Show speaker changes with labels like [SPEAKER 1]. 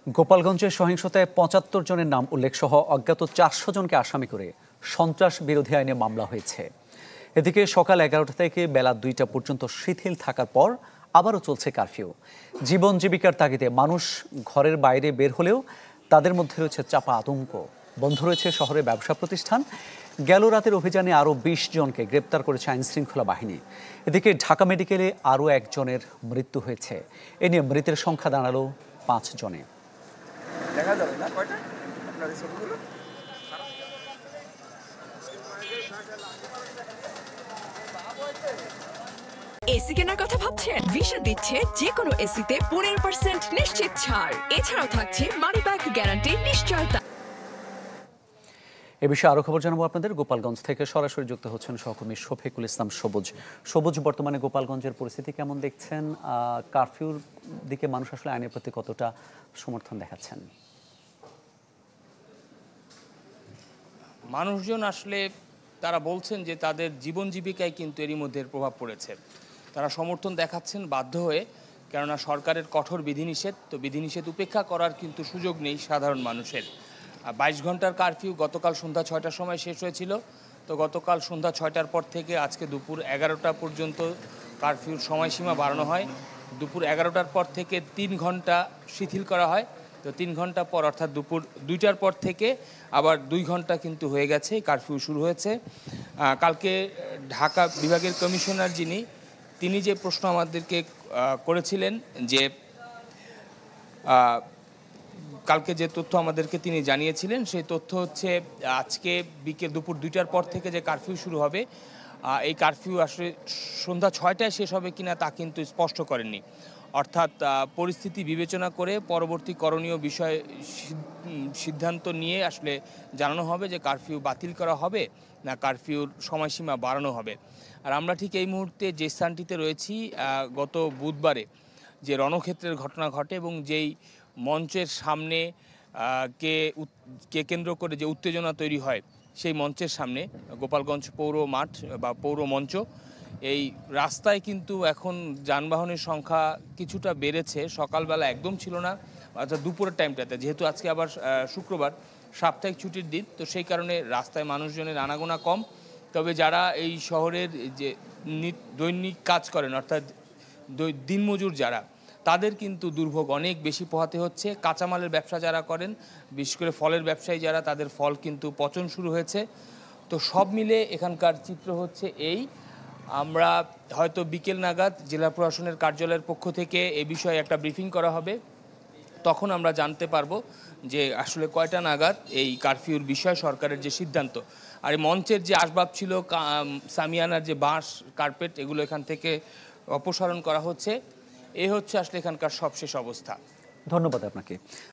[SPEAKER 1] গোপালগঞ্জের সহিংসতায় ৭৫ জনের নাম উল্লেখ সহ অজ্ঞাত ৪০০ জনকে আসামি করে সন্ত্রাস বিরোধী আইনে মামলা হয়েছে। এদিকে সকাল ১১টা থেকে বেলা ২টা পর্যন্ত শিথিল থাকার পর আবারও চলছে কারফিউ। জীবন জীবিকার তাগিদে মানুষ ঘরের বাইরে বের হলেও তাদের মধ্যে রয়েছে চাপা আতঙ্ক। বন্ধ রয়েছে শহরের ব্যবসা প্রতিষ্ঠান। গেল রাতের অভিযানে আরও ২০ জনকে গ্রেপ্তার করেছে আইনশৃঙ্খলা বাহিনী। এদিকে ঢাকা মেডিকেলে আরও একজনের মৃত্যু হয়েছে। এ নিয়ে মৃতের সংখ্যা দাঁড়ালো ৫ জনে।
[SPEAKER 2] দেখা যাবে না কয়টা আপনার এই ছবিগুলো।
[SPEAKER 3] এসি কেনার কথা ভাবছেন? ভিশন দিচ্ছে যে কোনো এসিতে 15% নিশ্চিত ছাড়। এছাড়াও থাকছে মানি ব্যাক গ্যারান্টি নিশ্চয়তা।
[SPEAKER 1] এ বিষয়ে আরো খবর জানাবো আপনাদের। গোপালগঞ্জ থেকে সরাসরি যুক্ত হচ্ছেন সহকর্মী শফিকুল ইসলাম সবুজ। সবুজ, বর্তমানে গোপালগঞ্জের পরিস্থিতি কেমন দেখছেন? কারফিউর দিকে মানুষ আসলে আইনের প্রতি কতটা সমর্থন দেখাচ্ছেন?
[SPEAKER 4] মানুষজন আসলে তারা বলছেন যে তাদের জীবন জীবিকায় কিন্তু এরই মধ্যে প্রভাব পড়েছে। তারা সমর্থন দেখাচ্ছেন বাধ্য হয়ে, কেননা সরকারের কঠোর বিধিনিষেধ, তো বিধিনিষেধ উপেক্ষা করার কিন্তু সুযোগ নেই সাধারণ মানুষের। ২২ ঘন্টার কারফিউ গতকাল সন্ধ্যা ৬টার সময় শেষ হয়েছিল। তো গতকাল সন্ধ্যা ৬টার পর থেকে আজকে দুপুর ১১টা পর্যন্ত কারফিউর সময়সীমা বাড়ানো হয়। দুপুর ১১টার পর থেকে ৩ ঘন্টা শিথিল করা হয়। তো ৩ ঘন্টা পর অর্থাৎ দুপুর ২টার পর থেকে আবার ২ ঘন্টা কিন্তু হয়ে গেছে, কারফিউ শুরু হয়েছে। কালকে ঢাকা বিভাগের কমিশনার তিনি যে প্রশ্ন আমাদেরকে করেছিলেন, যে কালকে যে তথ্য আমাদেরকে তিনি জানিয়েছিলেন, সেই তথ্য হচ্ছে আজকে দুপুর ২টার পর থেকে যে কারফিউ শুরু হবে, এই কারফিউ আসলে সন্ধ্যা ৬টায় শেষ হবে কিনা তা কিন্তু স্পষ্ট করেননি। অর্থাৎ পরিস্থিতি বিবেচনা করে পরবর্তী করণীয় বিষয় সিদ্ধান্ত নিয়ে আসলে জানানো হবে যে কারফিউ বাতিল করা হবে না কারফিউর সময়সীমা বাড়ানো হবে। আর আমরা ঠিক এই মুহূর্তে যে স্থানটিতে রয়েছি, গত বুধবারে যে রণক্ষেত্রের ঘটনা ঘটে এবং যেই মঞ্চের সামনে কে কেন্দ্র করে যে উত্তেজনা তৈরি হয়, সেই মঞ্চের সামনে গোপালগঞ্জ পৌর মাঠ বা পৌর মঞ্চ, এই রাস্তায় কিন্তু এখন যানবাহনের সংখ্যা কিছুটা বেড়েছে। সকালবেলা একদম ছিল না, অর্থাৎ দুপুরের টাইমটাতে, যেহেতু আজকে আবার শুক্রবার সাপ্তাহিক ছুটির দিন, তো সেই কারণে রাস্তায় মানুষজনের আনাগোনা কম। তবে যারা এই শহরের যে দৈনিক কাজ করেন, অর্থাৎ দিনমজুর যারা, তাদের কিন্তু দুর্ভোগ অনেক বেশি পোহাতে হচ্ছে। কাঁচামালের ব্যবসা যারা করেন, বিশেষ করে ফলের ব্যবসায়ী যারা, তাদের ফল কিন্তু পচন শুরু হয়েছে। তো সব মিলে এখানকার চিত্র হচ্ছে এই। আমরা হয়তো বিকেল নাগাদ জেলা প্রশাসনের কার্যালয়ের পক্ষ থেকে এ বিষয়ে একটা ব্রিফিং করা হবে, তখন আমরা জানতে পারবো যে আসলে কয়টা নাগাদ এই কারফিউর বিষয় সরকারের যে সিদ্ধান্ত। আর এই মঞ্চের যে আসবাব ছিল, সামিয়ানার যে বাঁশ, কার্পেট, এগুলো এখান থেকে অপসারণ করা হচ্ছে। এ হচ্ছে আসলে এখানকার সবশেষ অবস্থা।
[SPEAKER 1] ধন্যবাদ আপনাকে।